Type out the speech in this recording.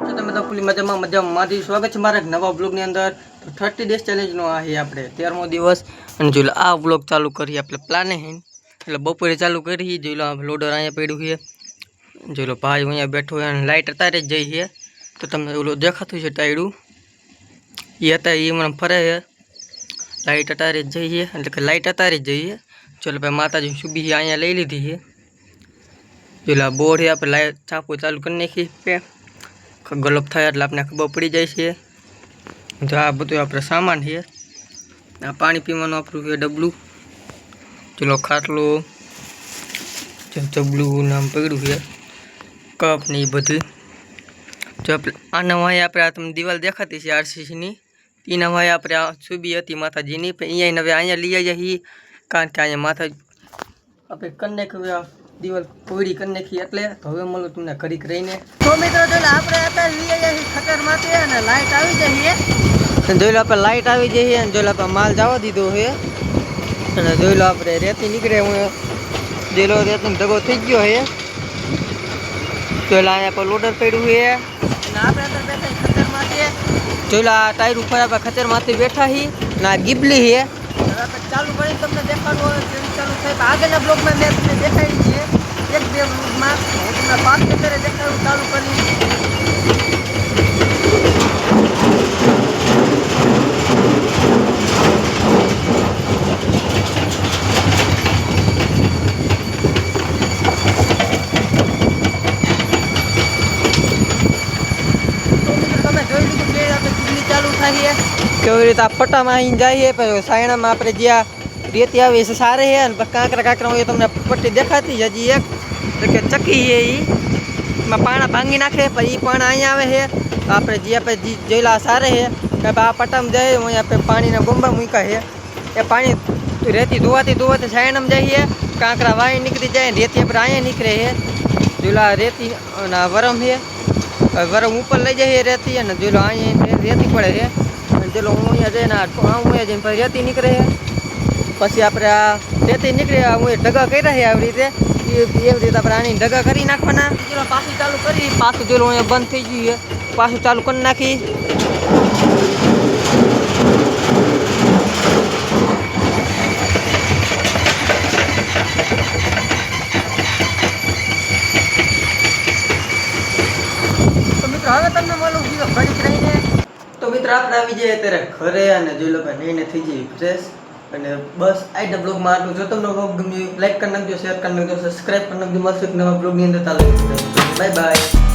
તો તમે તો ફૂલી મજામાં મારી સ્વાગત છે મારા એક નવા બ્લોગની અંદર. તો 30 ડેઝ ચેલેન્જનો આ છે આપણે 13મો દિવસ. અને જો આ બ્લોગ ચાલુ કરીએ આપણે પ્લાને હે એટલે બપોરે ચાલુ કરી. જોઈ લો આ લોડર અહીંયા પડ્યું છે. જોઈ લો ભાઈ અહીંયા બેઠો હોય અને લાઇટ અત્યારે જ જઈ છે. તો તમને ઓલો દેખાતું છે ટાયડું એ અત્યારે એ મને ફરે છે. લાઇટ અત્યારે જ જઈએ એટલે કે લાઇટ અત્યારે જ જઈએ. ચાલો ભાઈ માતાજી સુબી અહીંયા લઈ લીધી છે. પેલા બોર્ડ છે આપણે લાઇટ ચાપો ચાલુ કરી નાખી પે ગલપ થાય એટલે આપણે ખબર પડી જાય છે. તો આ બધું આપણે સામાન છે. આ પાણી પીવાનું આપણું છે ડબલું. ચલો ખાટલો ડબલું નામ પડ્યું છે કપ ને એ બધું. જો આના વાય આપણે આ તમને દિવાલ દેખાતી છે આરસીસીની એના વાય આપણે આ સુબી હતી માતાજીની પણ અહીંયા હવે અહીંયા લઈ આવ્યા છીએ કારણ કે અહીંયા માતા આપણે કરી નાખ્યું દિવાલ કોયડી કરી નાખી એટલે તો હવે મળું તમને ઘડીક રહીને. તો મિત્રો જોઈ આપણે અત્યારે લઈ આવ્યા છીએ ખતરમાંથી અને લાઇટ આવી જઈએ. જોઈ લો આપણે લાઇટ આવી જઈએ અને જોઈ લો આપણે માલ જવા દીધો છે. અને જોઈ લો આપણે રેતી નીકળે હું જોઈ લો રેતીનો ઢગો થઈ ગયો છે. જોઈ લો અહીંયા પર લોડર પડ્યું છે અને આપણે અંદર બેઠા ખતરમાંથી. જોઈ લો આ ટાયર ઉપર આપણે ખતરમાંથી બેઠા છીએ અને આ ગીબલી છે. ચાલુ કરીને તમને દેખાડવું ચાલુ થાય આગળના બ્લોગમાં મેં તમને દેખાડી છે 1-2 બ્લોગમાં હું તમને 5 મિનિટે દેખાડું ચાલુ કરી. તમે જોઈ લીધું કે આપણે ચીલી ચાલુ થાય છે કેવી રીતે આ પટ્ટામાં આવીને જઈએ પછી સાયણામાં આપણે જ્યાં રેતી આવી છે સારે છે અને કાંકરા હોય તમને પટ્ટી દેખાતી છે હજી એક તો કે ચકી છે એમાં પાણા ભાંગી નાખે પછી એ પાણા અહીંયા આવે છે આપણે જે આપણે જોયેલા સારે છે કે આ પટ્ટામાં જઈએ અહીંયા આપણે પાણીના બોમ્બા મૂક્યા છે એ પાણી રેતી ધોવાતી સાયણામાં જઈએ કાંકરા વાય નીકળી જાય રેતી આપણે અહીંયા નીકળે છે. જોયેલા રેતી અને વરમ છે વરમ ઉપર લઈ જઈએ રેતી અને જોયેલો અહીંયા રેતી પડે છે. ચલો હું અહીંયા જઈને અહીંયા જઈને પછી રેતી નીકળે છે પછી આપણે આ રેતી નીકળે હું ઢગા કર્યા છે આવી રીતે એવી રીતે આપણે આની ઢગા કરી નાખવાના. ચલો પાછું ચાલુ કરી પાછું ચલો અહીંયા બંધ થઈ ગયું છે પાછું ચાલુ કરી નાખી. તો મિત્રો હવે તમને મળું બીજો ઘડીક રહીને. તો મિત્રો આપણે આવી જઈએ અત્યારે ઘરે અને જોઈ લો ભાઈ નહીં થઈ જઈએ ફ્રેશ અને બસ આજના બ્લોગમાં આટલું. જો તમને બ્લોગ ગમ્યું લાઈક કરી નાખજો, શેર કરી નાખજો, સબસ્ક્રાઈબ કરી નાખજો. મળશું એક નવા બ્લોગની અંદર. ચાલો બાય બાય.